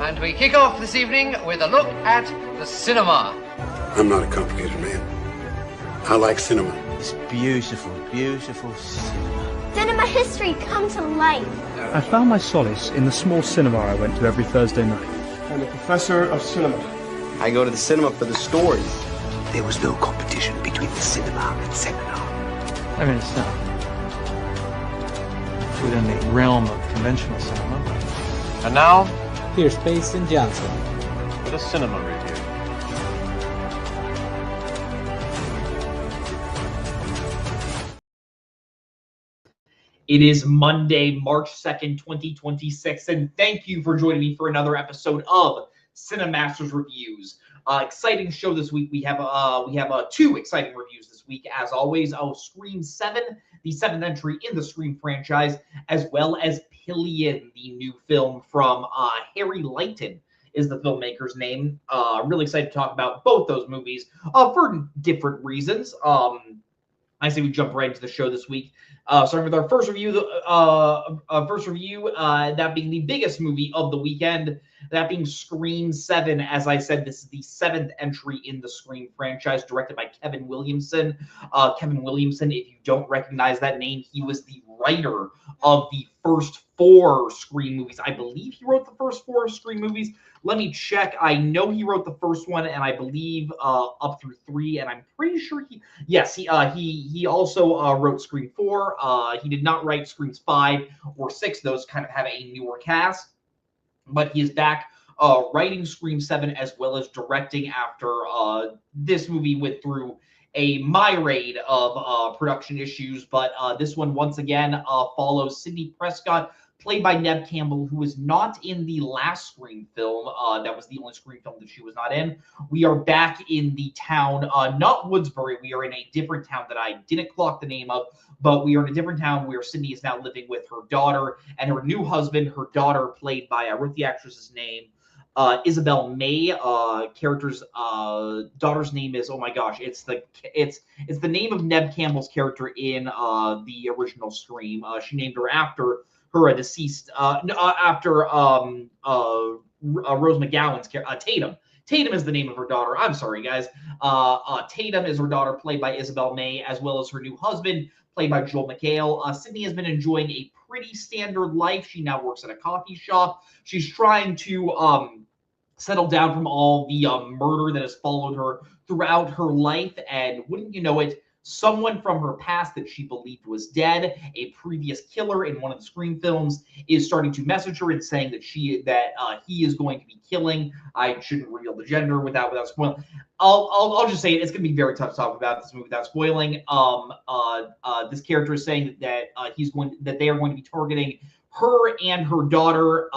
And we kick off this evening with a look at the cinema. I'm not a complicated man. I like cinema. It's beautiful, beautiful cinema. Cinema history come to life. I found my solace in the small cinema I went to every Thursday night. I'm a professor of cinema. I go to the cinema for the stories. There was no competition between the cinema and seminar. I mean, it's not within the realm of conventional cinema. And now, here's Pace and Johnson with a cinema review. It is Monday, March 2nd, 2026, and thank you for joining me for another episode of Cinemaster's Reviews. Exciting show this week. We have two exciting reviews this week, as always. Scream 7, the 7th entry in the Scream franchise, as well as Pillion, the new film from Harry Lighton is the filmmaker's name. Really excited to talk about both those movies for different reasons. I say we jump right into the show this week. Starting with our first review, that being the biggest movie of the weekend, that being Scream 7. As I said, this is the 7th entry in the Scream franchise, directed by Kevin Williamson. Kevin Williamson, if you don't recognize that name, he was the writer of the first 4 Scream movies. I believe he wrote the first 4 Scream movies. Let me check. I know he wrote the first one, and I believe up through 3, and I'm pretty sure he also wrote Scream 4. He did not write Screams 5 or 6. Those kind of have a newer cast, but he is back writing Scream 7 as well as directing after this movie went through a myriad of production issues. But this one, once again, follows Sidney Prescott, played by Neve Campbell, who was not in the last Scream film. That was the only Scream film that she was not in. We are back in the town, not Woodsbury. We are in a different town that I didn't clock the name of, but we are in a different town where Sidney is now living with her daughter and her new husband. Her daughter, played by, I wrote the actress's name, Isabel May. Character's daughter's name is, oh my gosh, it's the name of Neve Campbell's character in the original Scream. She named her after her deceased, after Rose McGowan's character, Tatum. Tatum is the name of her daughter. I'm sorry, guys. Tatum is her daughter, played by Isabel May, as well as her new husband, played by Joel McHale. Sydney has been enjoying a pretty standard life. She now works at a coffee shop. She's trying to settle down from all the murder that has followed her throughout her life. And wouldn't you know it, someone from her past that she believed was dead, a previous killer in one of the Scream films, is starting to message her and saying that he is going to be killing. I shouldn't reveal the gender without spoiling. I'll just say it. It's going to be very tough to talk about this movie without spoiling. This character is saying that they are going to be targeting her and her daughter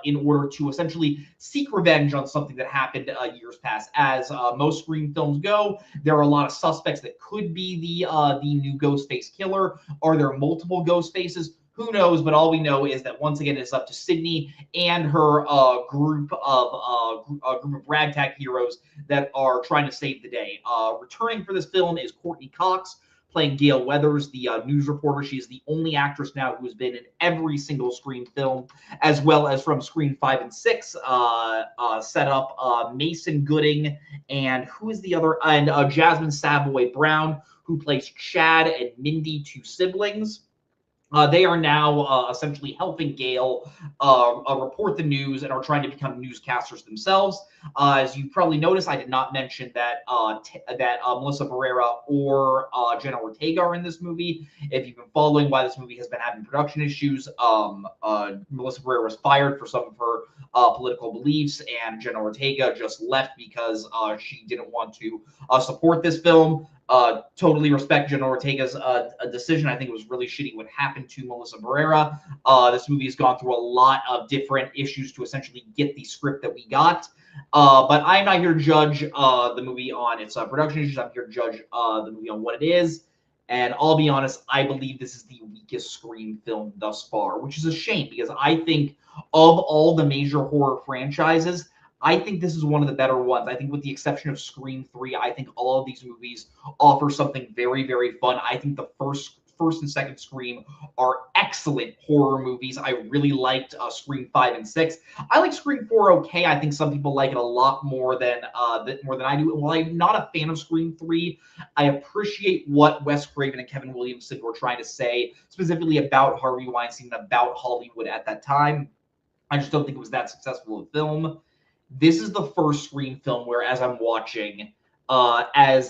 in order to essentially seek revenge on something that happened years past. As most Scream films go, there are a lot of suspects that could be the new Ghostface killer. Are there multiple Ghostfaces? Who knows? But all we know is that once again, it's up to Sidney and her group of ragtag heroes that are trying to save the day. Returning for this film is Courtney Cox, playing Gail Weathers, the news reporter. She is the only actress now who has been in every single Scream film, as well as from Scream 5 and 6, set up Mason Gooding, and who is the other? And Jasmine Savoy Brown, who plays Chad and Mindy, 2 siblings. They are now essentially helping Gail report the news and are trying to become newscasters themselves. As you probably noticed, I did not mention that Melissa Barrera or Jenna Ortega are in this movie. If you've been following why this movie has been having production issues, Melissa Barrera was fired for some of her political beliefs, and Jenna Ortega just left because she didn't want to support this film. Totally respect Jenna Ortega's decision. I think it was really shitty what happened to Melissa Barrera. This movie has gone through a lot of different issues to essentially get the script that we got. But I'm not here to judge the movie on its production issues. I'm here to judge the movie on what it is. And I'll be honest, I believe this is the weakest Scream film thus far, which is a shame because I think of all the major horror franchises, I think this is one of the better ones. I think with the exception of Scream 3, I think all of these movies offer something very, very fun. I think the first first and second Scream are excellent horror movies. I really liked Scream 5 and 6. I like Scream 4 okay. I think some people like it a lot more than I do. While I'm not a fan of Scream 3, I appreciate what Wes Craven and Kevin Williamson were trying to say, specifically about Harvey Weinstein and about Hollywood at that time. I just don't think it was that successful a film. This is the first Scream film where, as I'm watching, as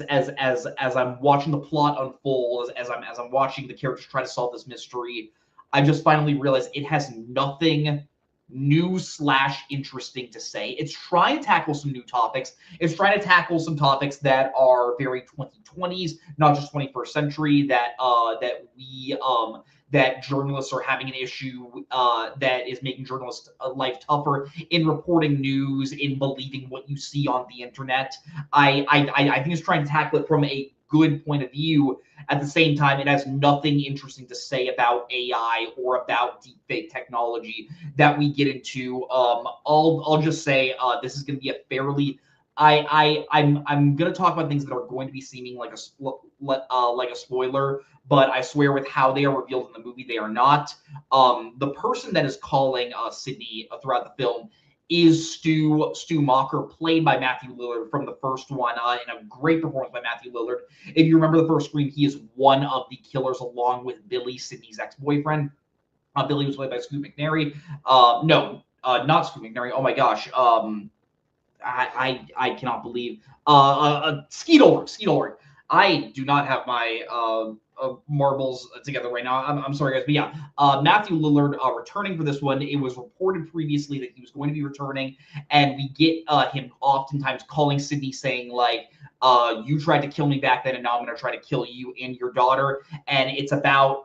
I'm watching the plot unfold, as I'm watching the characters try to solve this mystery, I just finally realized it has nothing new / interesting to say. It's trying to tackle some new topics. It's trying to tackle some topics that are very 2020s, not just 21st century. That journalists are having an issue that is making journalists' life tougher in reporting news, in believing what you see on the internet. I think it's trying to tackle it from a good point of view. At the same time, it has nothing interesting to say about AI or about deepfake technology that we get into. I'll just say this is going to be a fairly I'm going to talk about things that are going to be seeming like a spoiler, but I swear with how they are revealed in the movie, they are not. The person that is calling Sydney throughout the film is Stu Macher, played by Matthew Lillard from the first one, in a great performance by Matthew Lillard. If you remember the first Scream, he is one of the killers along with Billy, Sydney's ex-boyfriend. Billy was played by Scoot McNairy. Not Scoot McNairy. Oh my gosh. I cannot believe Skeet Ulrich. I do not have my marbles together right now. I'm sorry, guys, but yeah, Matthew Lillard returning for this one. It was reported previously that he was going to be returning, and we get him oftentimes calling Sydney saying like, "You tried to kill me back then, and now I'm going to try to kill you and your daughter." And it's about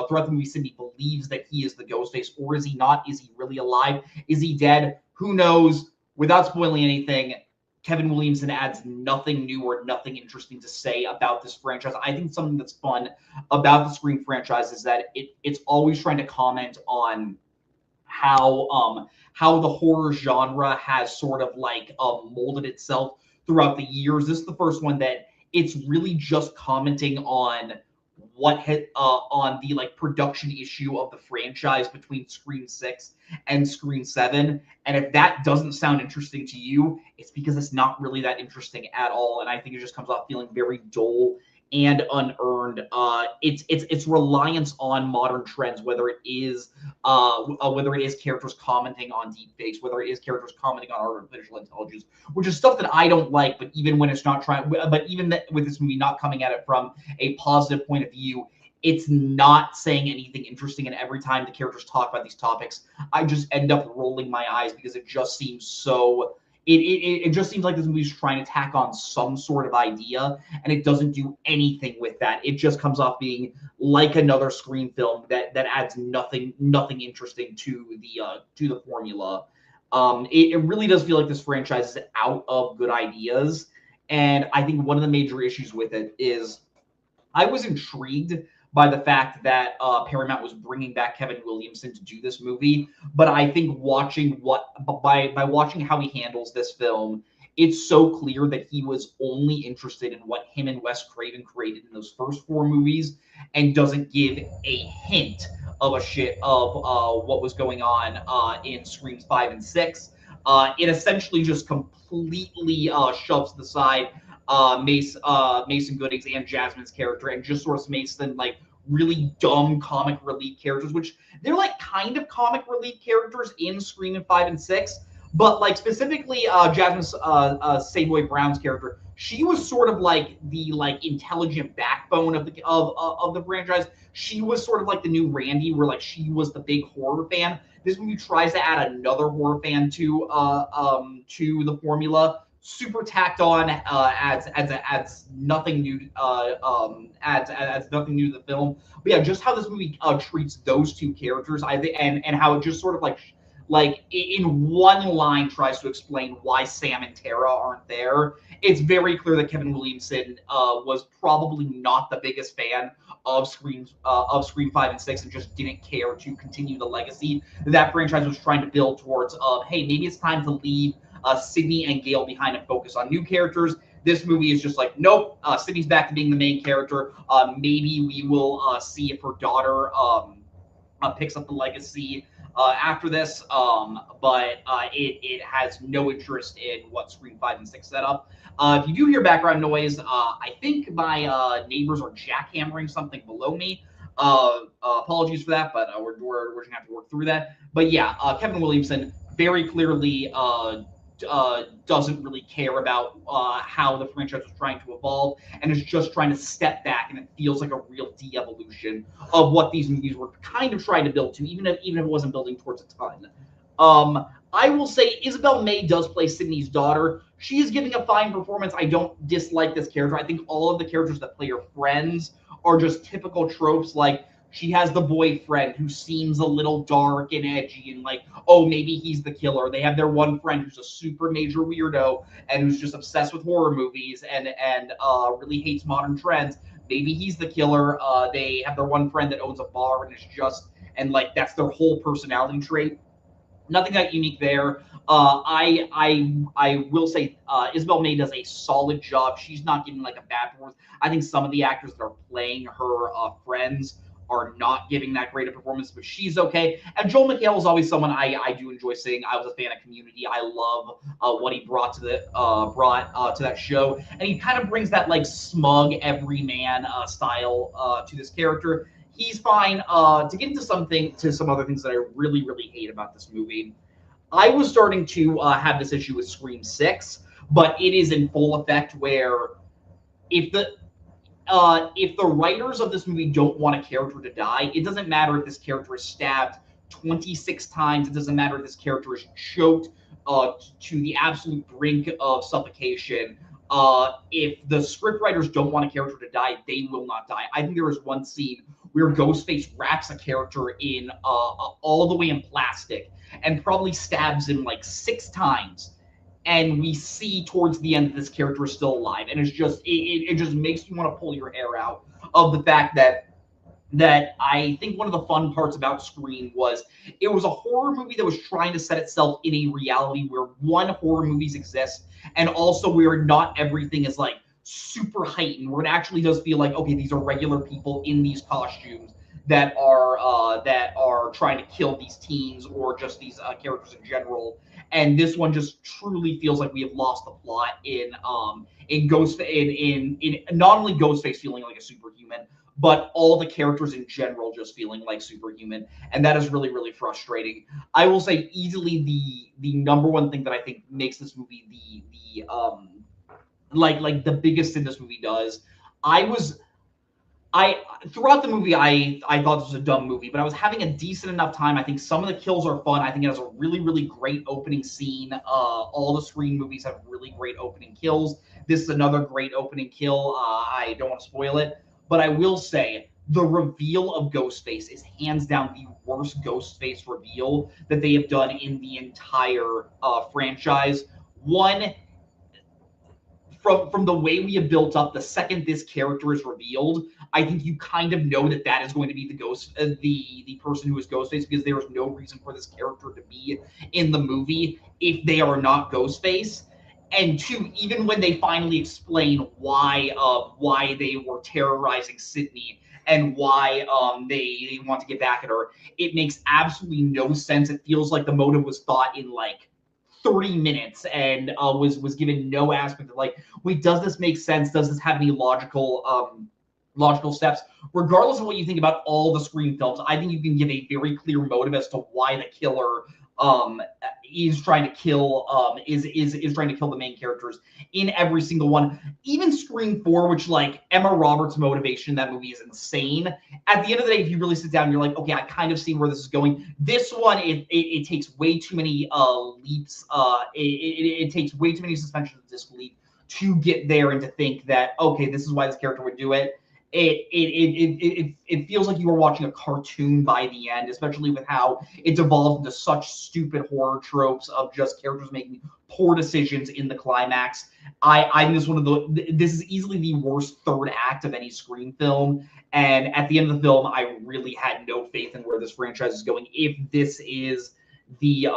throughout the movie, Sydney believes that he is the Ghostface, or is he not? Is he really alive? Is he dead? Who knows? Without spoiling anything, Kevin Williamson adds nothing new or nothing interesting to say about this franchise. I think something that's fun about the Scream franchise is that it's always trying to comment on how the horror genre has sort of like molded itself throughout the years. This is the first one that it's really just commenting on on the like production issue of the franchise between Scream 6 and Scream 7. And if that doesn't sound interesting to you, it's because it's not really that interesting at all. And I think it just comes off feeling very dull and unearned. Its reliance on modern trends, whether it is characters commenting on deepfakes, whether it is characters commenting on artificial intelligence, which is stuff that I don't like. But even when it's not trying, but even that, with this movie not coming at it from a positive point of view, it's not saying anything interesting. And every time the characters talk about these topics, I just end up rolling my eyes because it just seems so. It just seems like this movie's trying to tack on some sort of idea, and it doesn't do anything with that. It just comes off being like another Scream film that adds nothing interesting to the formula. It really does feel like this franchise is out of good ideas, and I think one of the major issues with it is I was intrigued by the fact that Paramount was bringing back Kevin Williamson to do this movie. But I think watching watching how he handles this film, it's so clear that he was only interested in what him and Wes Craven created in those first 4 movies, and doesn't give a hint of a shit of what was going on in Screams 5 and 6. It essentially just completely shoves to the side Mason Goodings and Jasmine's character, and just sort of makes them like really dumb comic relief characters, which they're like kind of comic relief characters in Scream 5 and 6, but like specifically Jasmine's Savoy Brown's character, she was sort of like the like intelligent backbone of the franchise. She was sort of like the new Randy, where like she was the big horror fan. This movie tries to add another horror fan to the formula. Super tacked on, adds nothing new. Adds nothing new to the film. But yeah, just how this movie treats those 2 characters, I think, and how it just sort of like in one line tries to explain why Sam and Tara aren't there. It's very clear that Kevin Williamson was probably not the biggest fan of Scream 5 and 6, and just didn't care to continue the legacy that franchise was trying to build towards. Hey, maybe it's time to leave Sydney and Gale behind and focus on new characters. This movie is just like, nope, Sydney's back to being the main character. Maybe we will see if her daughter picks up the legacy after this, but it has no interest in what Scream 5 and 6 set up. If you do hear background noise, I think my neighbors are jackhammering something below me. Apologies for that, but we're just gonna have to work through that. But yeah, Kevin Williamson very clearly doesn't really care about how the franchise was trying to evolve, and is just trying to step back, and it feels like a real de-evolution of what these movies were kind of trying to build to, even if it wasn't building towards a ton. I will say Isabel May does play Sydney's daughter. She is giving a fine performance. I don't dislike this character. I think all of the characters that play her friends are just typical tropes, like she has the boyfriend who seems a little dark and edgy and like, oh, maybe he's the killer. They have their one friend who's a super major weirdo and who's just obsessed with horror movies and really hates modern trends. Maybe he's the killer. They have their one friend that owns a bar and is just, and like that's their whole personality trait. Nothing that unique there. I will say Isabel May does a solid job. She's not giving like a bad performance. I think some of the actors that are playing her friends are not giving that great a performance, but she's okay. And Joel McHale is always someone I do enjoy seeing. I was a fan of Community. I love what he brought to that show, and he kind of brings that like smug everyman style to this character. He's fine. To get into some other things that I really, really hate about this movie, I was starting to have this issue with Scream 6, but it is in full effect where if the writers of this movie don't want a character to die, it doesn't matter if this character is stabbed 26 times. It doesn't matter if this character is choked to the absolute brink of suffocation. If the scriptwriters don't want a character to die, they will not die. I think there is one scene where Ghostface wraps a character in all the way in plastic and probably stabs him like 6 times. And we see towards the end that this character is still alive, and it's just it just makes you want to pull your hair out of the fact that I think one of the fun parts about Scream was it was a horror movie that was trying to set itself in a reality where one, horror movies exist, and also where not everything is like super heightened, where it actually does feel like, okay, these are regular people in these costumes that are trying to kill these teens or just these characters in general. And this one just truly feels like we have lost the plot in not only Ghostface feeling like a superhuman, but all the characters in general just feeling like superhuman, and that is really, really frustrating. I will say easily the number one thing that I think makes this movie the biggest thing this movie does. Throughout the movie, I thought this was a dumb movie, but I was having a decent enough time. I think some of the kills are fun. I think it has a really, really great opening scene. All the Scream movies have really great opening kills. This is another great opening kill. I don't want to spoil it, but I will say the reveal of Ghostface is hands down the worst Ghostface reveal that they have done in the entire franchise. One, from the way we have built up, the second this character is revealed, I think you kind of know that is going to be the person who is Ghostface, because there is no reason for this character to be in the movie if they are not Ghostface. And two, even when they finally explain why they were terrorizing Sydney and why they want to get back at her, it makes absolutely no sense. It feels like the motive was thought in like 30 minutes and was given no aspect of like, wait, does this make sense? Does this have any logical steps? Regardless of what you think about all the Scream films, I think you can give a very clear motive as to why the killer is trying to kill is trying to kill the main characters in every single one. Even Scream 4, which like Emma Roberts' motivation in that movie is insane. At the end of the day, if you really sit down, you're like, okay, I kind of see where this is going. This one, it takes way too many leaps. It takes way too many suspensions of disbelief to get there and to think that, okay, this is why this character would do it. It feels like you were watching a cartoon by the end, especially with how it's evolved into such stupid horror tropes of just characters making poor decisions in the climax. I think this is easily the worst third act of any Scream film, and at the end of the film, I really had no faith in where this franchise is going. If this is the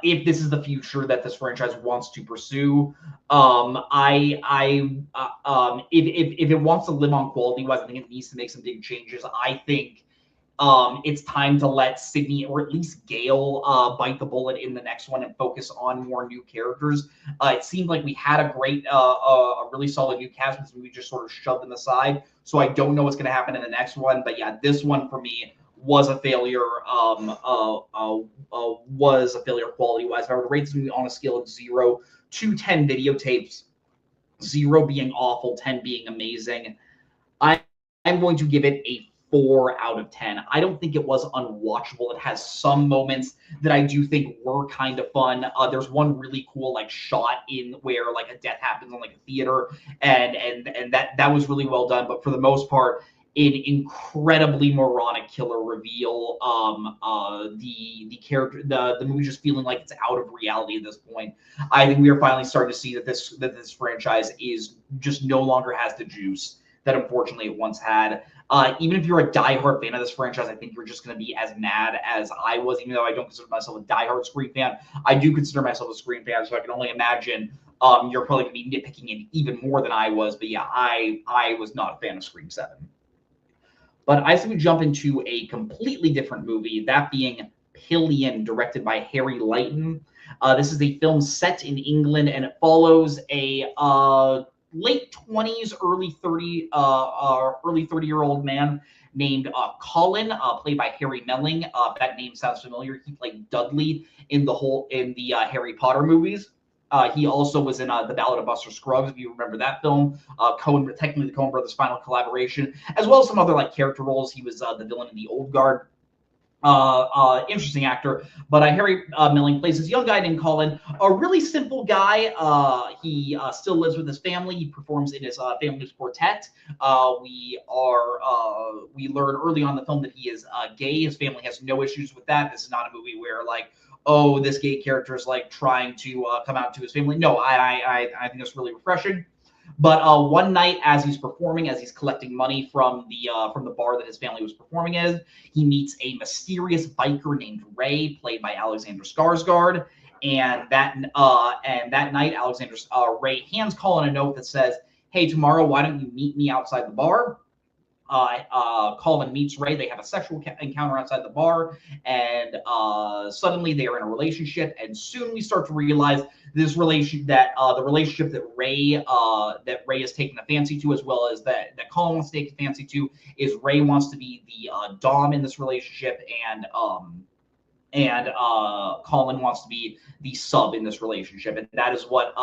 if this is the future that this franchise wants to pursue. If it wants to live on quality wise, I think it needs to make some big changes. I think it's time to let Sydney or at least Gale bite the bullet in the next one and focus on more new characters. It seemed like we had a great, a really solid new cast, but we just sort of shoved them aside. So I don't know what's going to happen in the next one. But yeah, this one for me was a failure. Was a failure quality wise. If I were to rate this movie on a scale of 0 to 10 videotapes, 0 being awful, 10 being amazing, I'm going to give it a 4 out of 10. I don't think it was unwatchable. It has some moments that I do think were kind of fun. There's one really cool like shot in where like a death happens on like a theater, and that was really well done. But for the most part, an incredibly moronic killer reveal. The movie just feeling like it's out of reality at this point. I think we are finally starting to see that this franchise is just no longer has the juice that unfortunately it once had. Even if you're a diehard fan of this franchise, I think you're just going to be as mad as I was, even though I don't consider myself a diehard Scream fan. I do consider myself a Scream fan, so I can only imagine you're probably going to be nitpicking it even more than I was. But yeah, I was not a fan of Scream 7. But I say we jump into a completely different movie, that being Pillion, directed by Harry Lighton. This is a film set in England, and it follows a late 20s, early 30-year-old man named Colin, played by Harry Melling. That name sounds familiar. He played Dudley in the Harry Potter movies. He also was in The Ballad of Buster Scruggs, if you remember that film. Technically the Coen Brothers' final collaboration, as well as some other like character roles. He was the villain in The Old Guard. Interesting actor, but Harry Melling plays this young guy named Colin, a really simple guy. He still lives with his family. He performs in his family's quartet. We learn early on in the film that he is gay. His family has no issues with that. This is not a movie where like, oh, this gay character is like trying to come out to his family. No, I think that's really refreshing. But one night, as he's performing, as he's collecting money from the bar that his family was performing in, he meets a mysterious biker named Ray, played by Alexander Skarsgård. And that night, Ray hands Colin a note that says, "Hey, tomorrow, why don't you meet me outside the bar?" Colin meets Ray. They have a sexual encounter outside the bar, and suddenly they are in a relationship. And soon we start to realize the relationship that Ray is taking a fancy to, as well as that Colin wants to take a fancy to, is Ray wants to be the dom in this relationship, and Colin wants to be the sub in this relationship, and that is what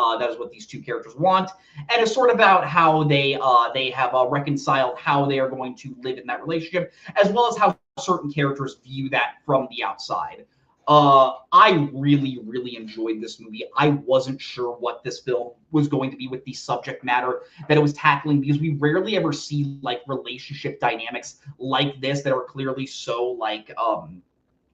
these two characters want. And it's sort of about how they have reconciled how they are going to live in that relationship, as well as how certain characters view that from the outside. I really, really enjoyed this movie. I wasn't sure what this film was going to be with the subject matter that it was tackling, because we rarely ever see like relationship dynamics like this that are clearly so like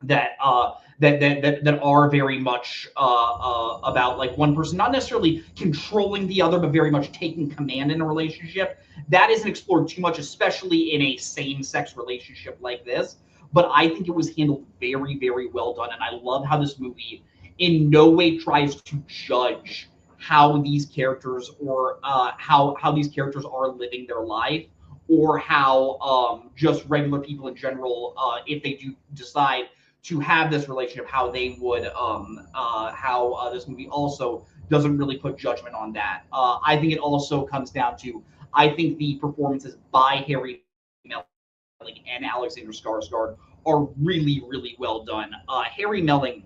that are very much about like one person not necessarily controlling the other, but very much taking command in a relationship. That isn't explored too much, especially in a same-sex relationship like this. But I think it was handled very, very well done, and I love how this movie in no way tries to judge how these characters or how these characters are living their life, or how just regular people in general, if they do decide to have this relationship, how they would, how this movie also doesn't really put judgment on that. I think it also comes down to, I think the performances by Harry Melling and Alexander Skarsgård are really, really well done. Harry Melling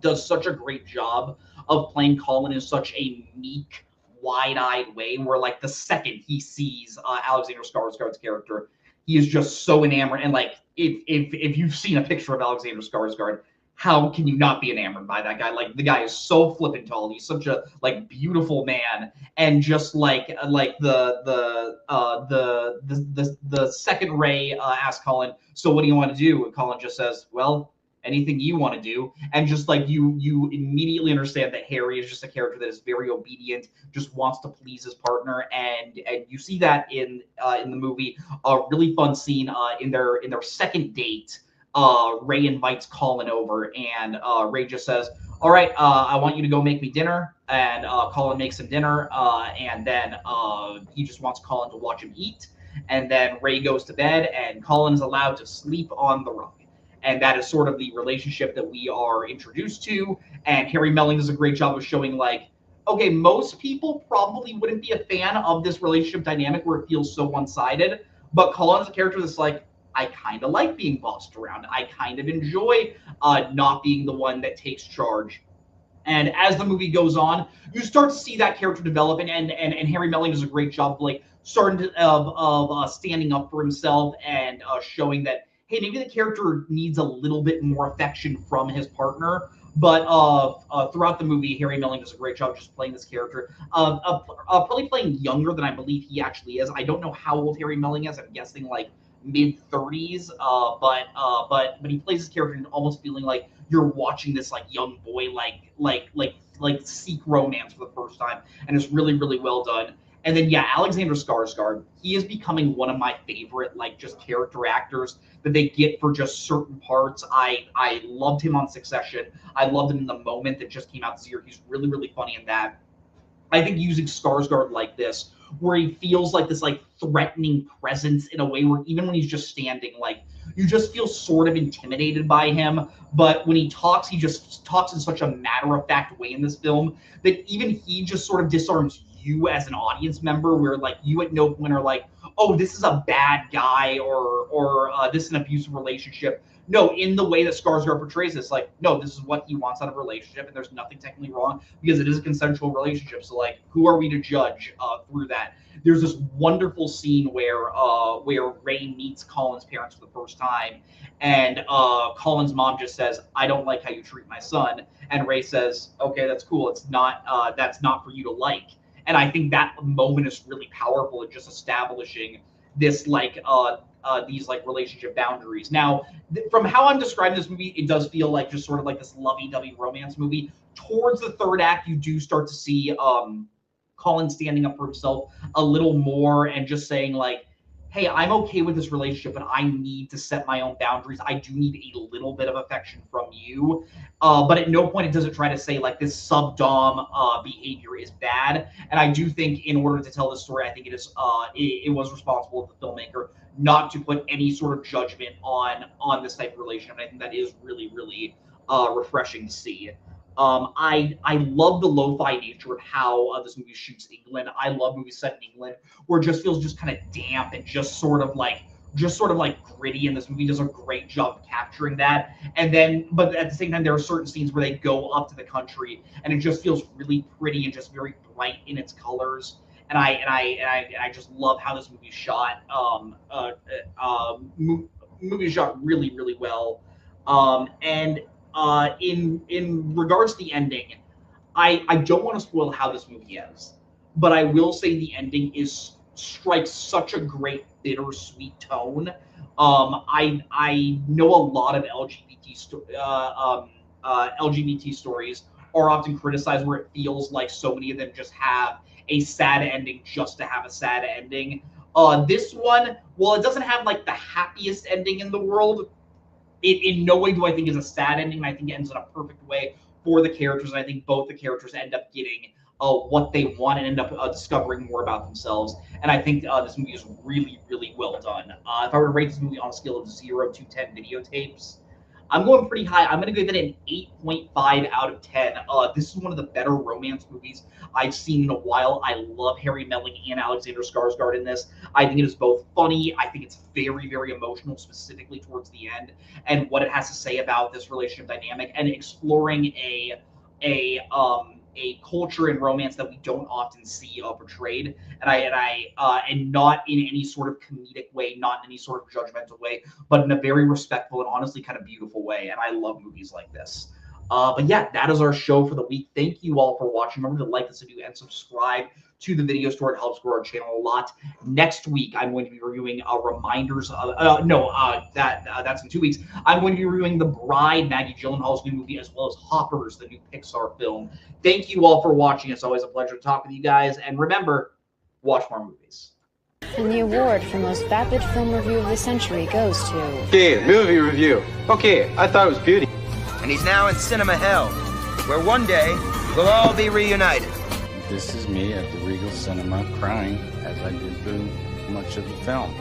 does such a great job of playing Colin in such a meek, wide-eyed way, where like the second he sees Alexander Skarsgård's character, he is just so enamored. And like, if you've seen a picture of Alexander Skarsgård, how can you not be enamored by that guy? Like, the guy is so flippin' tall. He's such a like beautiful man, and just like the second Ray asks Colin, "So what do you want to do?" And Colin just says, "Well, anything you want to do." And just like you immediately understand that Harry is just a character that is very obedient, just wants to please his partner, and you see that in the movie. A really fun scene in their second date. Ray invites Colin over, and Ray just says, all right, I want you to go make me dinner. And Colin makes him dinner, and then he just wants Colin to watch him eat. And then Ray goes to bed, and Colin is allowed to sleep on the rug. And that is sort of the relationship that we are introduced to. And Harry Melling does a great job of showing, like, okay, most people probably wouldn't be a fan of this relationship dynamic where it feels so one-sided. But Colin's a character that's like, I kind of like being bossed around. I kind of enjoy not being the one that takes charge. And as the movie goes on, you start to see that character develop, and Harry Melling does a great job of like starting to, of standing up for himself and showing that, hey, maybe the character needs a little bit more affection from his partner. But throughout the movie, Harry Melling does a great job just playing this character. Probably playing younger than I believe he actually is. I don't know how old Harry Melling is. I'm guessing like mid-30s. But he plays this character and almost feeling like you're watching this like young boy like seek romance for the first time, and it's really, really well done. And then yeah, Alexander Skarsgård, he is becoming one of my favorite like just character actors that they get for just certain parts. I loved him on Succession. I loved him in The Moment that just came out this year. He's really, really funny in that. I think using Skarsgård like this, where he feels like this like threatening presence in a way where even when he's just standing, like you just feel sort of intimidated by him. But when he talks, he just talks in such a matter-of-fact way in this film that even he just sort of disarms you as an audience member, where like you at no point are like, oh, this is a bad guy or this is an abusive relationship. No, in the way that Skarsgård portrays this, like, no, this is what he wants out of a relationship, and there's nothing technically wrong because it is a consensual relationship. So, like, who are we to judge through that? There's this wonderful scene where Ray meets Colin's parents for the first time, and Colin's mom just says, "I don't like how you treat my son," and Ray says, "Okay, that's cool. It's not that's not for you to like." And I think that moment is really powerful in just establishing this like these like relationship boundaries. Now, from how I'm describing this movie, it does feel like just sort of like this lovey-dovey romance movie. Towards the third act, you do start to see Colin standing up for himself a little more and just saying like, hey, I'm okay with this relationship, but I need to set my own boundaries. I do need a little bit of affection from you. But at no point does it try to say like this sub-dom behavior is bad. And I do think in order to tell this story, I think it is it was responsible of the filmmaker not to put any sort of judgment on this type of relationship. And I think that is really, really refreshing to see. I love the lo-fi nature of how this movie shoots England. I love movies set in England where it just feels just kind of damp and just sort of like gritty, and this movie does a great job of capturing that. And then, but at the same time, there are certain scenes where they go up to the country, and it just feels really pretty and just very bright in its colors. And I just love how this movie shot. Movie shot really, really well. In regards to the ending, I don't want to spoil how this movie ends, but I will say the ending strikes such a great bittersweet tone. I know a lot of LGBT stories are often criticized where it feels like so many of them just have a sad ending just to have a sad ending. This one, while it doesn't have like the happiest ending in the world, it in no way do I think is a sad ending. I think it ends in a perfect way for the characters, and I think both the characters end up getting what they want and end up discovering more about themselves. And I think this movie is really, really well done. If I were to rate this movie on a scale of 0 to 10 videotapes, I'm going pretty high. I'm going to give it an 8.5 out of 10. This is one of the better romance movies I've seen in a while. I love Harry Melling and Alexander Skarsgård in this. I think it is both funny. I think it's very, very emotional, specifically towards the end, and what it has to say about this relationship dynamic and exploring a culture and romance that we don't often see portrayed, and not in any sort of comedic way, not in any sort of judgmental way, but in a very respectful and honestly kind of beautiful way. And I love movies like this. But yeah, that is our show for the week. Thank you all for watching. Remember to like this video and subscribe to the video store. It helps grow our channel a lot. Next week, I'm going to be reviewing Reminders of, that's in 2 weeks. I'm going to be reviewing The Bride, Maggie Gyllenhaal's new movie, as well as Hoppers, the new Pixar film. Thank you all for watching. It's always a pleasure to talk with you guys. And remember, watch more movies. And the award for most vapid film review of the century goes to... Okay, movie review. Okay, I thought it was beauty. And he's now in cinema hell, where one day we'll all be reunited. This is me at the Regal Cinema crying as I did through much of the film.